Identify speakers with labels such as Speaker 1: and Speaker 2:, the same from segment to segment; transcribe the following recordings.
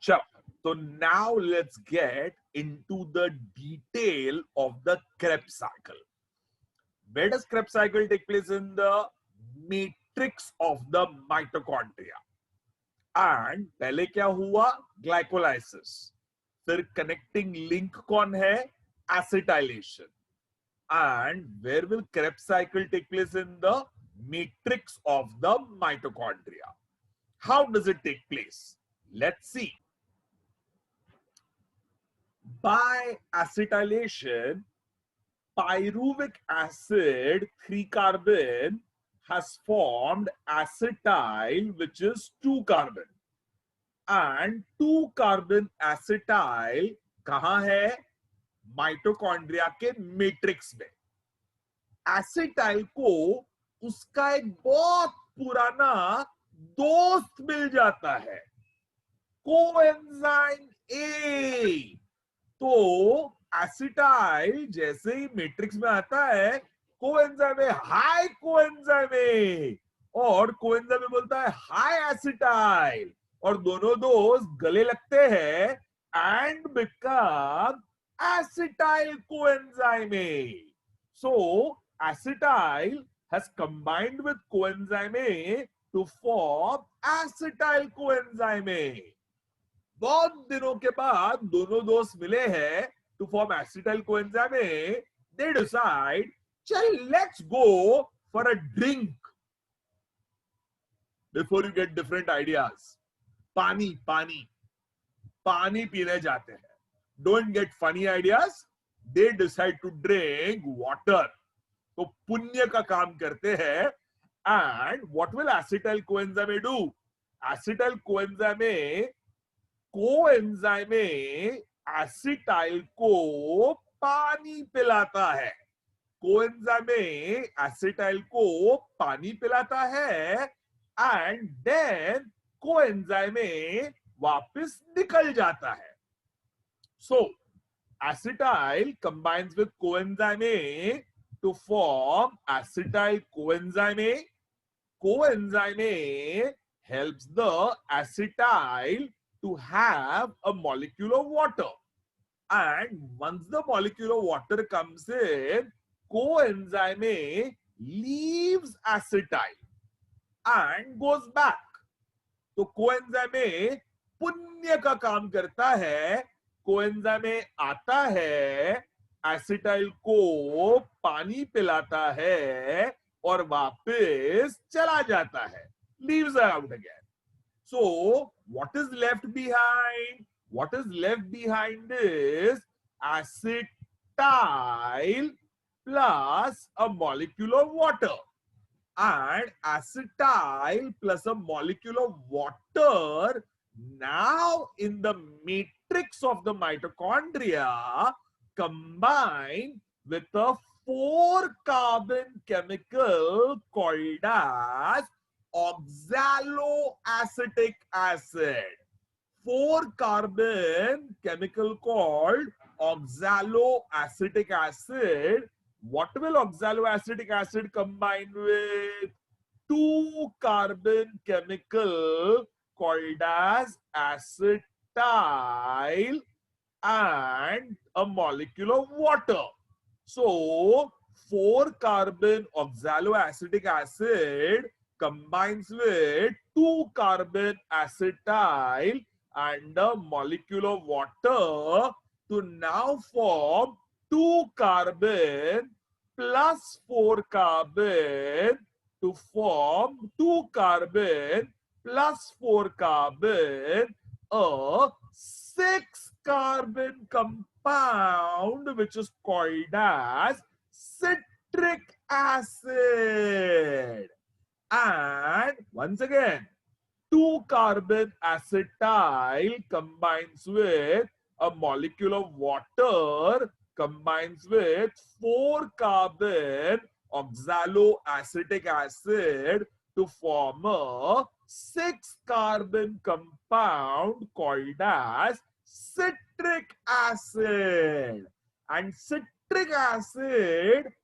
Speaker 1: So now let's get into the detail of the Krebs cycle. Where does Krebs cycle take place? In the matrix of the mitochondria. And पहले क्या हुआ? Glycolysis. फिर connecting link कौन है? Acetylation. And where will Krebs cycle take place? In the matrix of the mitochondria. How does it take place? Let's see. By acetylation, pyruvic acid 3 carbon has formed acetyl, which is 2 carbon, and 2 carbon acetyl कहां है? Mitochondria के matrix में. Acetyl co उसका एक बहुत पुराना दोस्त मिल जाता है, कोएंजाइम ए. तो एसिटाइल जैसे ही मैट्रिक्स में आता है, coenzyme A, hi coenzyme A, और कोएंजाइम ए बोलता है हाय एसिटाइल, और दोनों दोस्त गले लगते हैं and become acetyl coenzyme A. So acetyl has combined with coenzyme A to form acetyl coenzyme A. बहुत दिनों के बाद दोनों दोस्त मिले हैं to form acetyl coenzyme A. They decide, चल let's go for a drink. Before you get different ideas, पानी पानी पानी पीने जाते हैं. Don't get funny ideas. They decide to drink water. तो पुण्य का काम करते हैं. And what will acetyl coenzyme do? Acetyl coenzyme acetyl को पानी पिलाता है. coenzyme acetyl को पानी पिलाता है, and then coenzyme वापस निकल जाता है. So, acetyl combines with coenzyme A to form acetyl coenzyme A. Coenzyme A helps the acetyl to have a molecule of water. And once the molecule of water comes in, coenzyme A leaves acetyl and goes back. तो coenzyme A पुण्य का काम करता है. Coenzyme आता है, acetyl co पानी पिलाता है और वापस चला जाता है, leaves out again. So what is left behind? What is left behind is acetyl plus a molecule of water. And acetyl plus a molecule of water now in the matrix of the mitochondria combine with a 4 carbon chemical called as oxaloacetic acid. 4 carbon chemical called oxaloacetic acid. What will oxaloacetic acid combine with? 2 carbon chemical called as acetyl and a molecule of water. So 4 carbon oxaloacetic acid combines with 2 carbon acetyl and a molecule of water to now form 2 carbon plus 4 carbon to form 2 carbon plus 4 carbon, a 6 carbon compound which is called as citric acid. And once again, 2 carbon acetyl combines with a molecule of water, combines with 4 carbon oxaloacetic acid to form a 6 carbon compound called as citric acid. And citric acid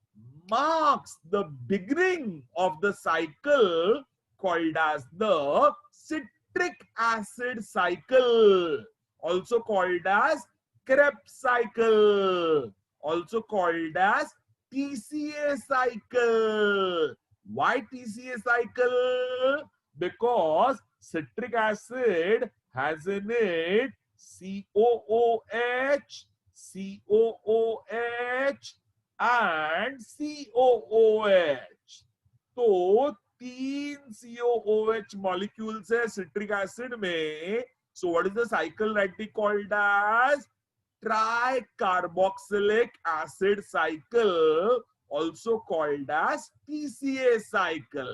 Speaker 1: marks the beginning of the cycle called as the citric citric acid cycle, also called as Krebs cycle, also called as TCA cycle. Why TCA cycle? Because citric acid has in it COOH, COOH and COOH. तो 3 COOH molecules है citric acid में. So what is the cycle rightly called as? Tricarboxylic acid cycle, also called as TCA cycle.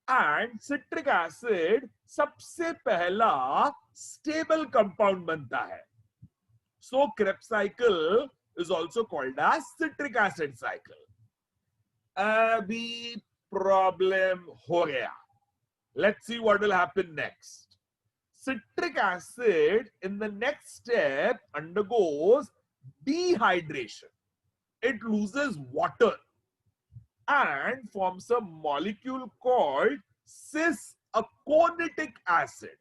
Speaker 1: And citric acid सबसे पहला stable compound बनता है. So Krebs cycle is also called as citric acid cycle. अभी problem हो गया. Let's see what will happen next. Citric acid in the next step undergoes dehydration. It loses water and forms a molecule called cis-aconitic acid.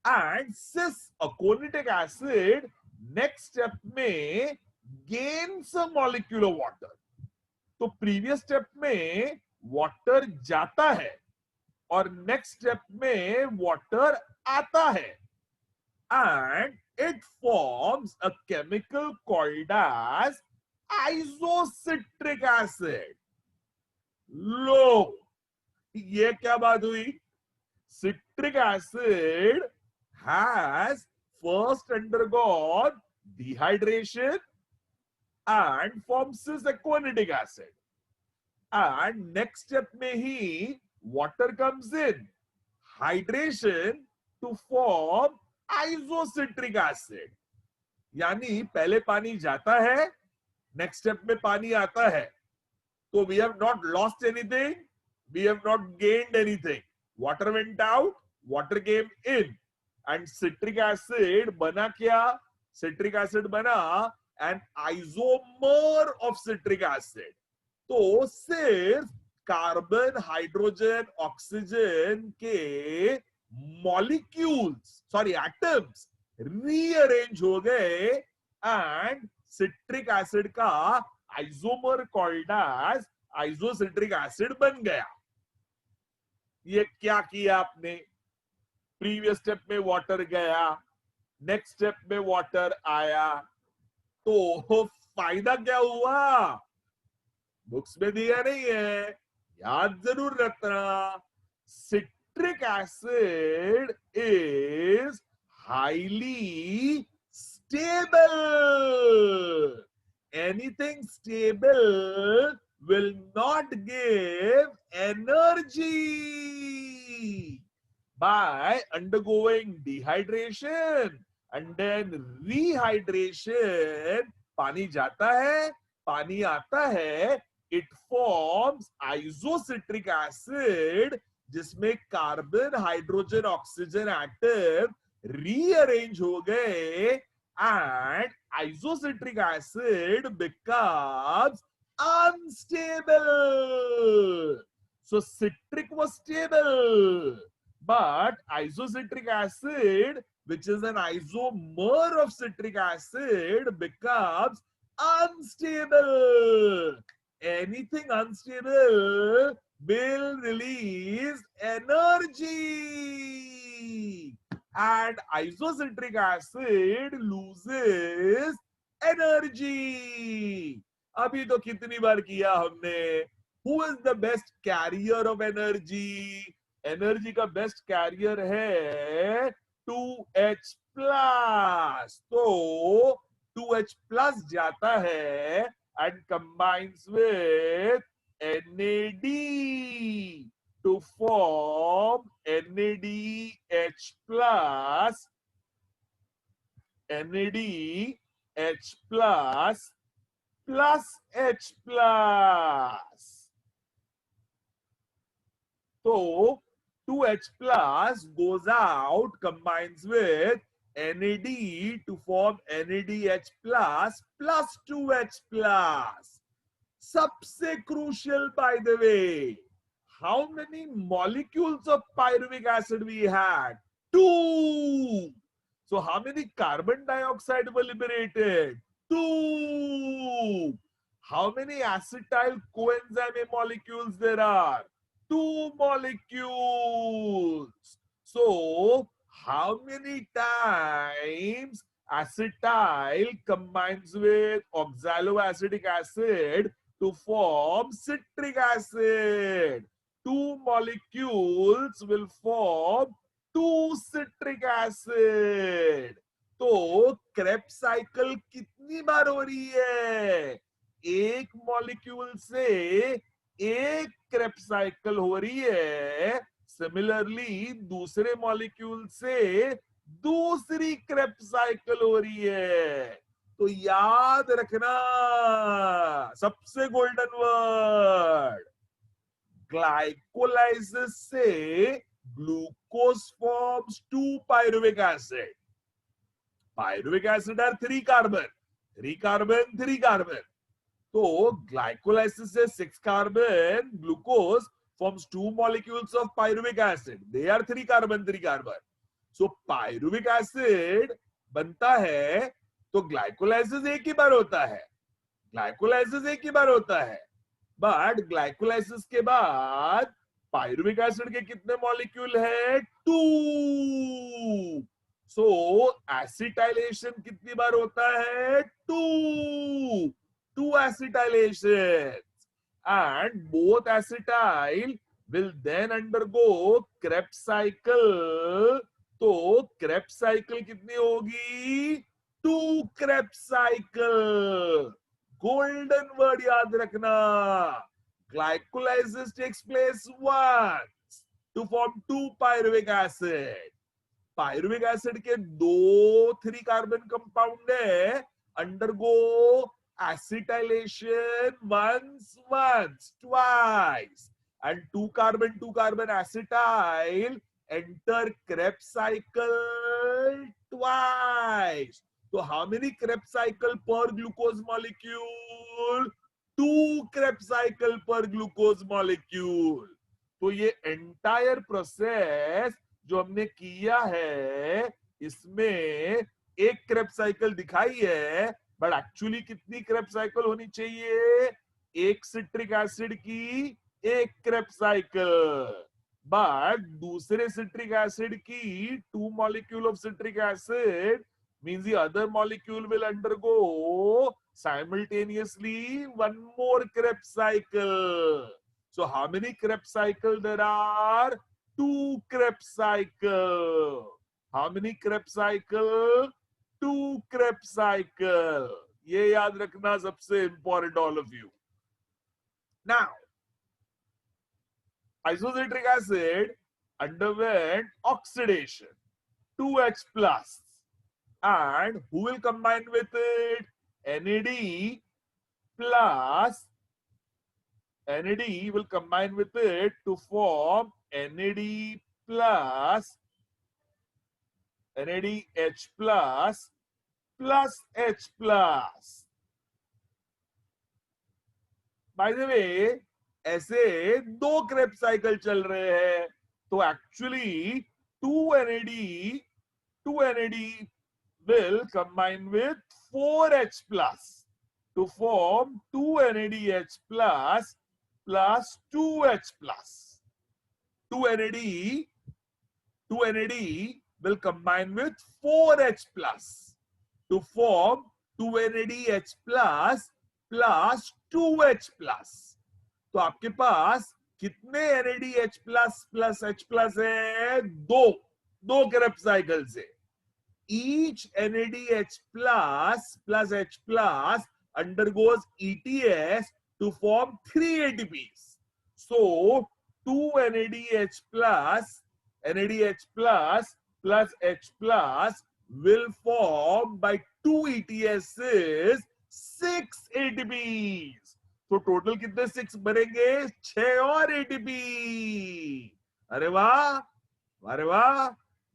Speaker 1: And cis-aconitic acid next step में gains a molecule of water. तो previous step में water जाता है और next step में water आता है, and it forms a chemical called as isocitric acid. लो, ये क्या बात हुई? Citric acid has first undergone dehydration and forms cis-aconitic acid, and next step में ही water comes in, hydration to form isocitric acid. यानी पहले पानी जाता है, next step में पानी आता है. So we have not lost anything, we have not gained anything. Water went out, water came in, and citric acid बना क्या? Citric acid बना an isomer of citric acid. तो सिर्फ कार्बन, हाइड्रोजन, ऑक्सीजन के मॉलिक्यूल्स, सॉरी एटम्स रीअरेंज हो गए and citric acid का isomer called as isocitric acid बन गया. ये क्या किया आपने? प्रीवियस स्टेप में वाटर गया, नेक्स्ट स्टेप में वाटर आया, तो फायदा क्या हुआ? बुक्स में दिया नहीं है, याद जरूर रखना. Citric acid is highly stable. Anything stable will not give energy. By undergoing dehydration and then rehydration, पानी जाता है, पानी आता है, it forms isocitric acid जिसमें carbon, hydrogen, oxygen atom rearrange हो गए and isocitric acid becomes unstable. So citric was stable, but isocitric acid, which is an isomer of citric acid, becomes unstable. Anything unstable will release energy, and isocitric acid loses energy. अभी तो कितनी बार किया हमने. Who is the best carrier of energy? Energy का best career है 2H plus. तो 2H plus जाता है and combines with NAD to form NADH plus, NADH plus plus H plus. So 2H plus goes out, combines with NAD to form NADH plus plus 2H plus. सबसे crucial by the way, how many molecules of pyruvic acid we had? 2. So how many carbon dioxide were liberated? 2. How many acetyl coenzyme molecules there are? 2 molecules. So how many times acetyl combines with oxaloacetic acid to form citric acid? 2 molecules will form 2 citric acid. तो Krebs cycle कितनी बार हो रही है? एक molecule से एक Krebs cycle हो रही है. सिमिलरली दूसरे मॉलिक्यूल से दूसरी क्रेब्स साइकिल हो रही है. तो याद रखना सबसे गोल्डन वर्ड, ग्लाइकोलाइसिस से glucose forms 2 pyruvic acid. Pyruvic acid are 3 carbon, 3 carbon 3 carbon. तो ग्लाइकोलाइसिस से 6 carbon glucose forms 2 molecules of pyruvic acid. They are 3 carbon 3 carbon. So pyruvic acid बनता है तो ग्लाइकोलाइसिस एक ही बार होता है. ग्लाइकोलाइसिस एक ही बार होता है. बट ग्लाइकोलाइसिस के बाद पायरुविक एसिड के कितने मॉलिक्यूल है? 2. सो एसिटाइलेशन कितनी बार होता है? 2 acetylation. And both acetyl will then undergo Krebs cycle. तो Krebs cycle कितनी होगी? 2 Krebs cycle. Golden word याद रखना. Glycolysis takes place once to form 2 pyruvic acid. Pyruvic acid के 2 3 कार्बन कंपाउंड है, undergo acetylation once, twice, and 2 carbon acetyl enter Krebs cycle twice. So how many Krebs cycle per glucose molecule? 2 Krebs cycle per glucose molecule. तो ये entire process जो हमने किया है इसमें एक Krebs cycle दिखाई है, बट एक्चुअली कितनी क्रेब्स साइकिल होनी चाहिए? एक सिट्रिक एसिड की एक क्रेब्स साइकिल. बट दूसरे सिट्रिक एसिड की 2 molecule of citric acid means the other molecule will undergo simultaneously one more Krebs cycle. So how many Krebs cycle there are? 2 Krebs cycle. How many Krebs cycle? 2 Krebs cycle. ये याद रखना सबसे important, all of you. Now, isocitric acid underwent oxidation, 2H plus, and who will combine with it? NAD plus. NAD will combine with it to form NAD plus NADH plus H plus. By the way, ऐसे 2 Krebs cycle चल रहे हैं, तो actually 2 NAD will combine with 4H plus to form 2 NADH plus 2H plus. 2 NAD will combine with 4H plus to form 2 NADH plus 2H plus. तो आपके पास कितने NADH plus H plus है? 2 Krebs cycle से. Each NADH plus H plus undergoes ETS to form 3 ATPs. So 2 NADH plus H plus will form by 2 ETSs 6 ATPs. तो total कितने 6 बनेंगे? 6 और ATP. अरे वाह, अरे वाह.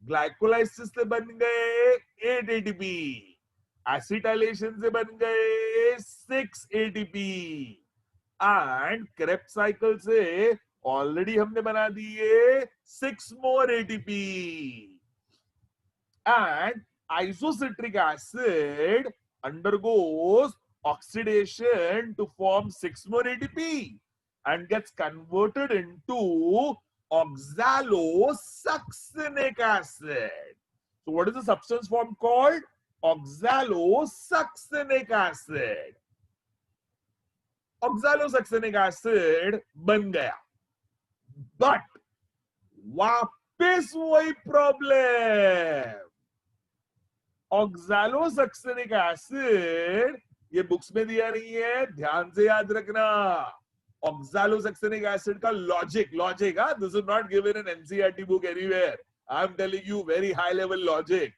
Speaker 1: ग्लाइकोलाइसिस से बन गए 8 ATP, एसिटाइलेशन से बन गए 6 ATP, एंड क्रेब्स साइकिल से ऑलरेडी हमने बना दिए 6 more ATP. And isocitric acid undergoes oxidation to form 6 more ATP and gets converted into oxalosuccinic acid. So what is the substance form called? Oxalosuccinic acid. Oxalosuccinic acid बन गया, but वापस वही problem. Oxalosuccinic acid ये books में दिया नहीं है, ध्यान से याद रखना. ऑक्सालोसक्सिनिक एसिड का logic this is not given in NCERT book anywhere. I am telling you very high level logic.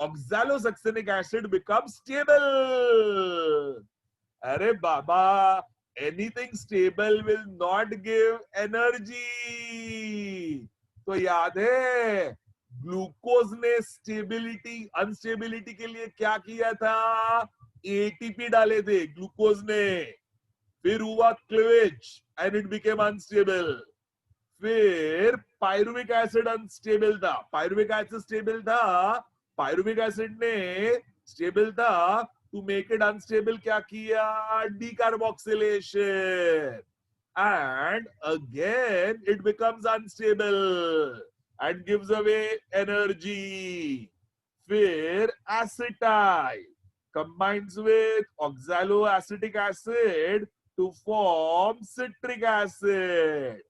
Speaker 1: Oxalosuccinic acid become stable. अरे बाबा, anything stable will not give energy. तो याद है ग्लूकोज ने स्टेबिलिटी अनस्टेबिलिटी के लिए क्या किया था? एटीपी डाले थे ग्लूकोज ने. फिर हुआ cleavage and it became unstable. फिर पायरुविक एसिड अनस्टेबल था, पायरुविक एसिड स्टेबल था. पायरुविक एसिड ने स्टेबल था, टू मेक इट अनस्टेबल क्या किया? Decarboxylation. And again it becomes unstable and gives away energy. फिर acetyl combines with oxaloacetic acid to form citric acid.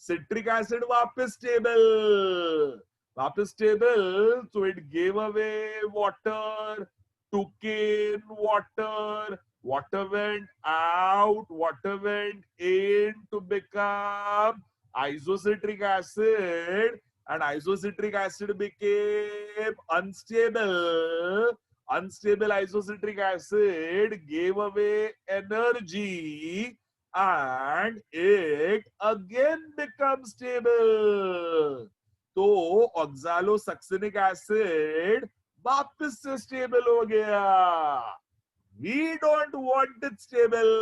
Speaker 1: Citric acid वापस stable, so it gave away water, took in water. Water went out, water went in to become isocitric acid, and isocitric acid became unstable. Unstable isocitric acid gave away energy and it again becomes stable. तो oxalosuccinic acid वापस से stable हो गया. We don't want it stable.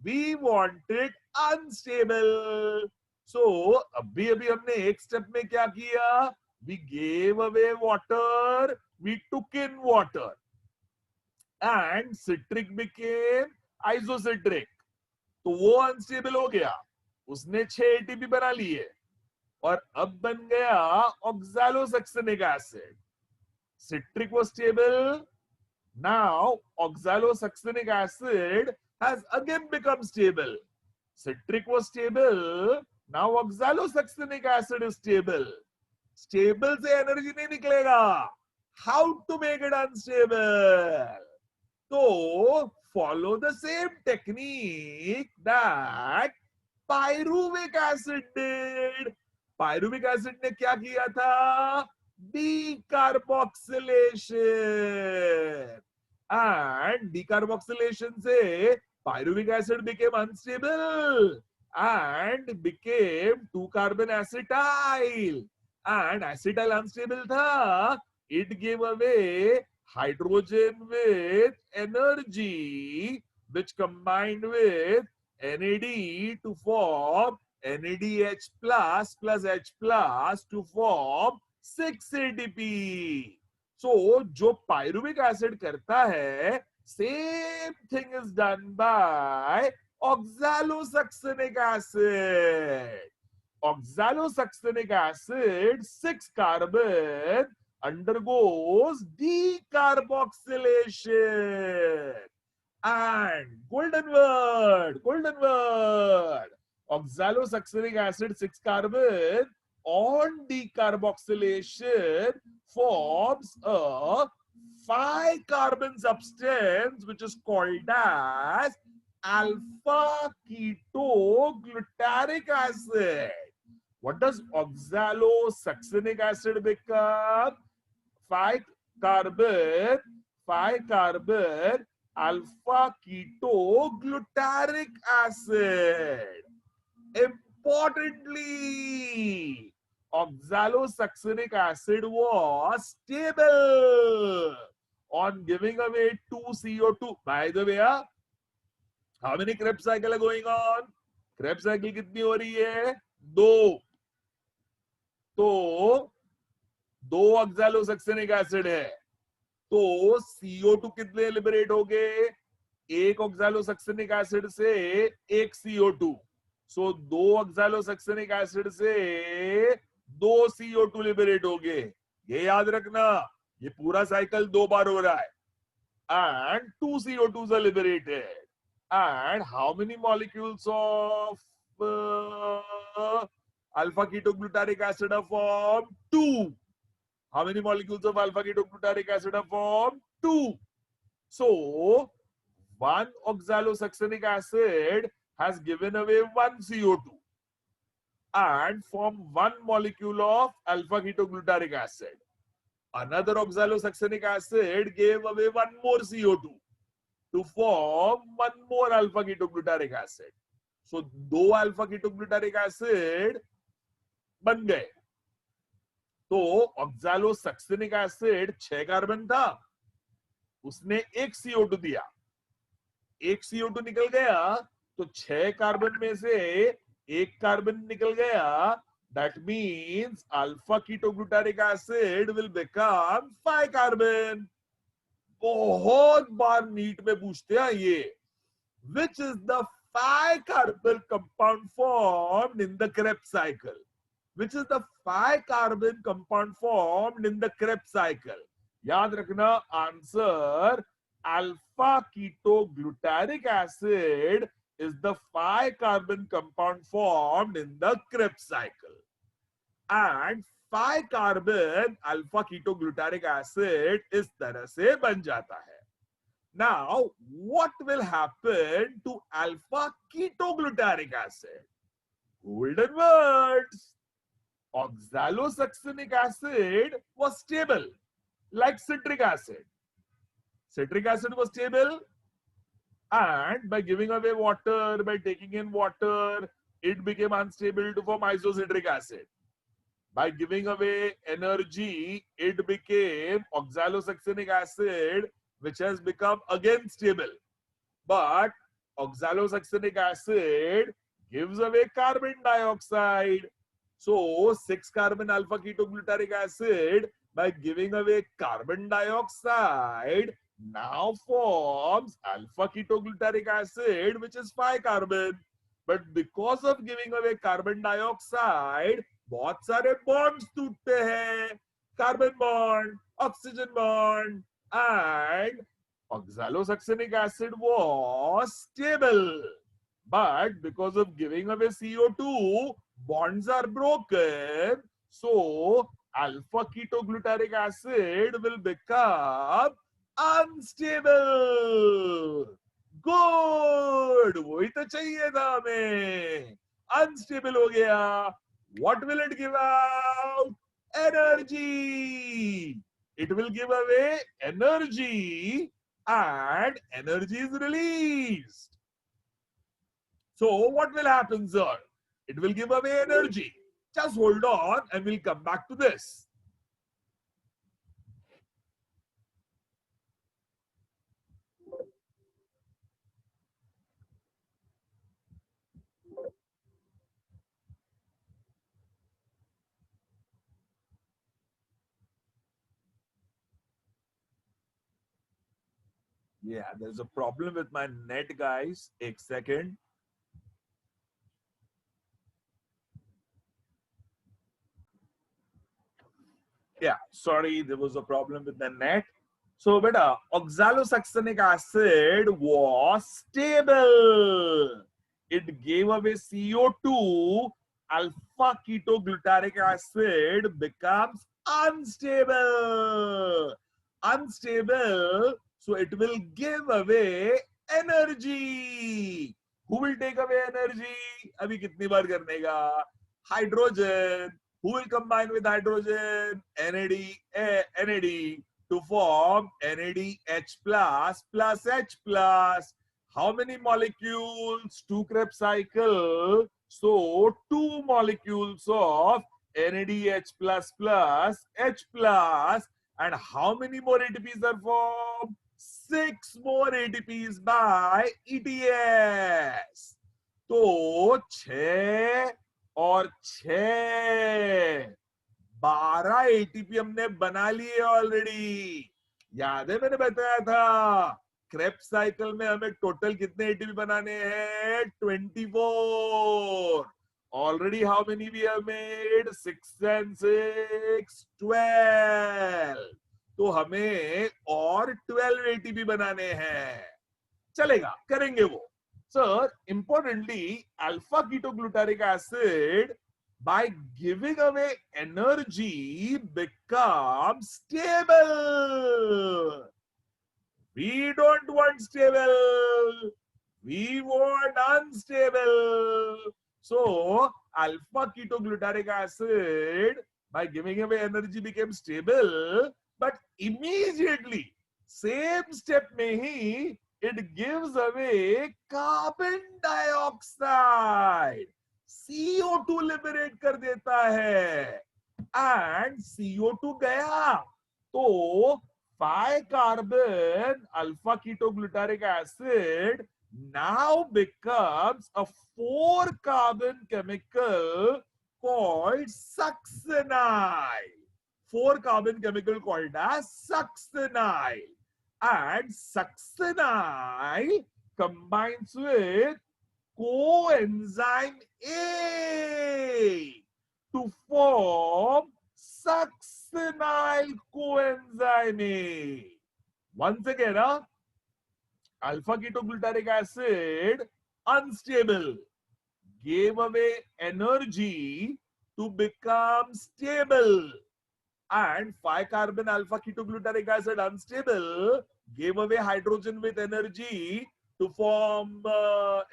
Speaker 1: We want it unstable. So अभी हमने एक step में क्या किया? We gave away water. We took in water. And citric became isocitric. तो वो अनस्टेबल हो गया. उसने 6 ATP बना लिए और अब बन गया oxalosuccinic acid. Citric was stable. Now oxalosuccinic acid has again become stable. Citric was stable. Now oxalosuccinic acid is stable. Stable से एनर्जी नहीं निकलेगा. How to make it unstable? So follow the same technique that pyruvic acid did. Pyruvic acid ने क्या किया था? Decarboxylation. And decarboxylation से pyruvic acid became unstable and became 2-carbon acetyl. And acetyl unstable था. It gave away hydrogen with energy, which combined with NAD to form NADH plus H plus to form 6 ATP. So जो pyruvic acid करता है, same thing is done by oxalosuccinic acid. Oxalosuccinic acid 6 carbon undergoes decarboxylation. And golden word, oxalosuccinic acid 6 carbon on decarboxylation forms a 5-carbon substance which is called as alpha ketoglutaric acid. What does oxalosuccinic acid become? 5-carbon alpha ketoglutaric acid. Importantly, oxalosuccinic acid was stable on giving away 2 CO2. By the way, how many Krebs cycles are going on? Krebs cycle कितनी हो रही है? 2। तो 2 ऑक्सैलोसैक्सेनिक acid है, तो CO2 कितने liberate हो गए? एक ऑक्सैलोसैक्सेनिक एसिड से एक CO2। सो 2 ऑक्सैलोसैक्सेनिक एसिड से 2 CO2 लिबरेट हो गए। ये याद रखना, ये पूरा साइकिल 2 बार हो रहा है। And 2 CO2s are liberated. And how many molecules of alpha ketoglutarate acid are formed? 2. How many molecules of alpha ketoglutarate acid are formed? 2. So, one oxalosuccinic acid has given away 1 CO2 and formed 1 molecule of alpha ketoglutarate acid. Another oxalosuccinic acid gave away 1 more CO2 to form 1 more alpha ketoglutarate acid. So, 2 alpha ketoglutarate acid बन गए। तो ऑक्सैलोसक्सिनिक acid 6 carbon था, उसने 1 CO2 दिया, 1 CO2 निकल गया, तो 6 carbon में से 1 कार्बन निकल गया। That means alpha ketoglutaric acid will become 5 carbon. बहुत बार नीट में पूछते हैं ये, which is the 5 carbon compound formed in the Krebs cycle? Which is the 5 carbon compound formed in the Krebs cycle? याद रखना answer alpha ketoglutaric acid is the 5 carbon compound formed in the Krebs cycle. And 5 carbon alpha ketoglutarate acid इस तरह से बन जाता है। Now, what will happen to alpha ketoglutarate acid? Golden words. Oxalosuccinic acid was stable, like citric acid. Citric acid was stable, and by giving away water, by taking in water, it became unstable to form isocitric acid. By giving away energy, it became oxalosuccinic acid, which has become again stable. But oxalosuccinic acid gives away carbon dioxide. So 6 carbon alpha ketoglutarate acid, by giving away carbon dioxide, now forms alpha ketoglutarate acid, which is 5 carbon. But because of giving away carbon dioxide, बहुत सारे bonds टूटते हैं, carbon bond, oxygen bond, and oxalosuccinic acid was stable. But because of giving away CO2, bonds are broken. So alpha ketoglutarate acid will become unstable. Good. वही तो चाहिए था हमें. Unstable हो गया. What will it give out? Energy. It will give away energy, and energy is released. So what will happen, sir? It will give away energy. Just hold on and we'll come back to this. Yeah, there's a problem with my net, guys. A second. Yeah, sorry, there was a problem with the net. So, beta, oxalosuccinic acid was stable. It gave away CO2. Alpha ketoglutarate acid becomes unstable. Unstable, so it will give away energy. Who will take away energy? अभी कितनी बार करने का? Hydrogen. Who will combine with hydrogen? NAD to form NADH plus H plus. How many molecules? 2 Krebs cycle. So 2 molecules of NADH plus H plus. And how many more ATPs are formed? 6 more ATPs by ETS. तो 6 और 6, 12 ATP हमने बना लिए already. याद है मैंने बताया था क्रेब्स साइकिल में हमें टोटल कितने एटीपी बनाने हैं? 24। Already how many we have made? 6 and 6, 12। तो हमें और 12 एटीपी बनाने हैं। चलेगा, करेंगे वो। Sir, importantly, alpha ketoglutarate acid by giving away energy becomes stable. We don't want stable. We want unstable. So, alpha ketoglutarate acid by giving away energy became stable, but immediately, same step में ही it gives away carbon dioxide. CO2 liberate कर देता है, and CO2 गया तो 5 carbon alpha ketoglutarate acid now becomes a 4 carbon chemical called succinyl. 4 carbon chemical called as succinyl. And succinyl combines with coenzyme A to form succinyl coenzyme A. Once again, alpha ketoglutarate acid unstable gave away energy to become stable, and 5 carbon alpha ketoglutarate acid unstable gave away hydrogen with energy to form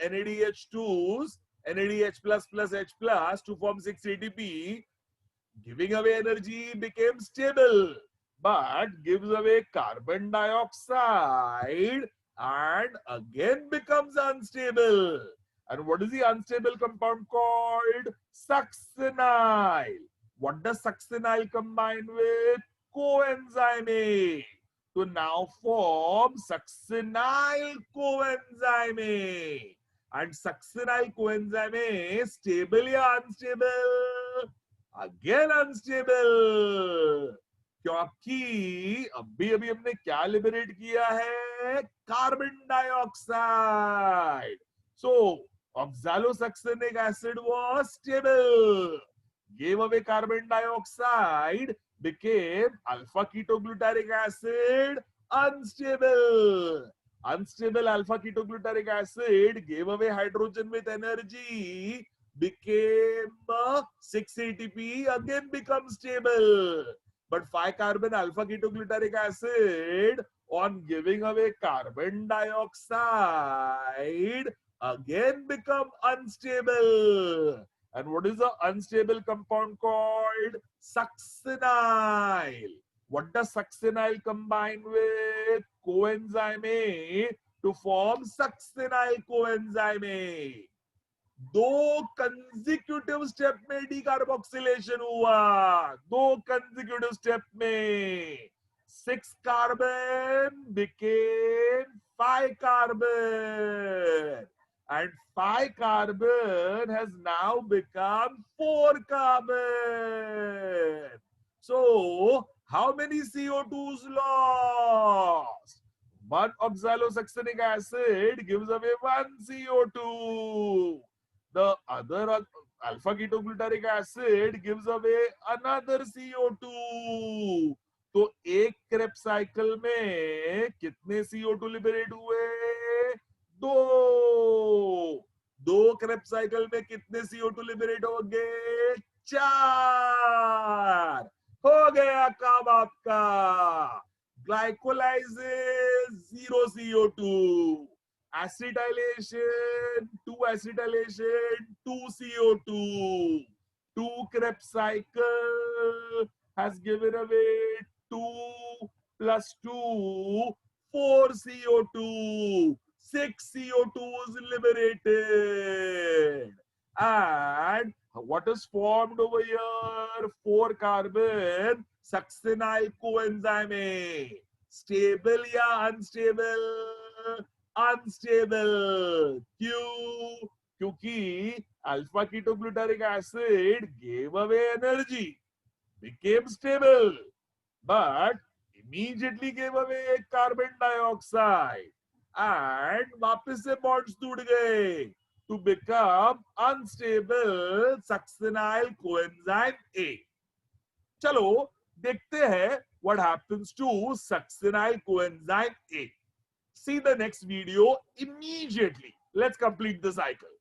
Speaker 1: NADH2s, NADH plus H plus to form 6 ATP. Giving away energy became stable, but gives away carbon dioxide and again becomes unstable. And what is the unstable compound called? Succinyl. What does succinyl combine with? Coenzyme A to now form succinyl coenzyme A. And succinyl coenzyme A stable या unstable? Again unstable, क्योंकि अभी अभी हमने क्या liberate किया है? Carbon dioxide. So oxalosuccinic acid was stable, gave away carbon dioxide, became alpha ketoglutarate acid unstable. Unstable alpha ketoglutarate acid gave away hydrogen with energy, became 6 ATP, again becomes stable. But 5 carbon alpha ketoglutarate acid on giving away carbon dioxide again become unstable. And what is the unstable compound called? Succinyl. What does succinyl combine with? Coenzyme A to form succinyl coenzyme A. 2 consecutive step में decarboxylation हुआ, 2 consecutive step में 6 carbon became 5 carbon, and 5 carbon has now become 4 carbon. So how many CO2s lost? 1 oxalosuccinic acid gives away 1 CO2. The other alpha ketoglutarate acid gives away another CO2. तो एक Krebs cycle में कितने CO2 liberate हुए? 2. 2 Krebs cycle में कितने CO2 liberate हो गए? 4. हो गया काम आपका. Glycolysis 0 CO2. Acetylation 2 acetylation 2 CO2. 2 Krebs cycle has given away 2 plus 2 4 CO2. 6 CO2 is liberated. And what is formed over here? 4 carbon succinyl coenzyme A. Stable या unstable? Unstable. क्यों? क्योंकि alpha ketoglutaric acid gave away energy, became stable, but immediately gave away carbon dioxide and वापस से bonds टूट गए to become unstable succinyl coenzyme A. चलो देखते हैं what happens to succinyl coenzyme A. See the next video immediately. Let's complete the cycle.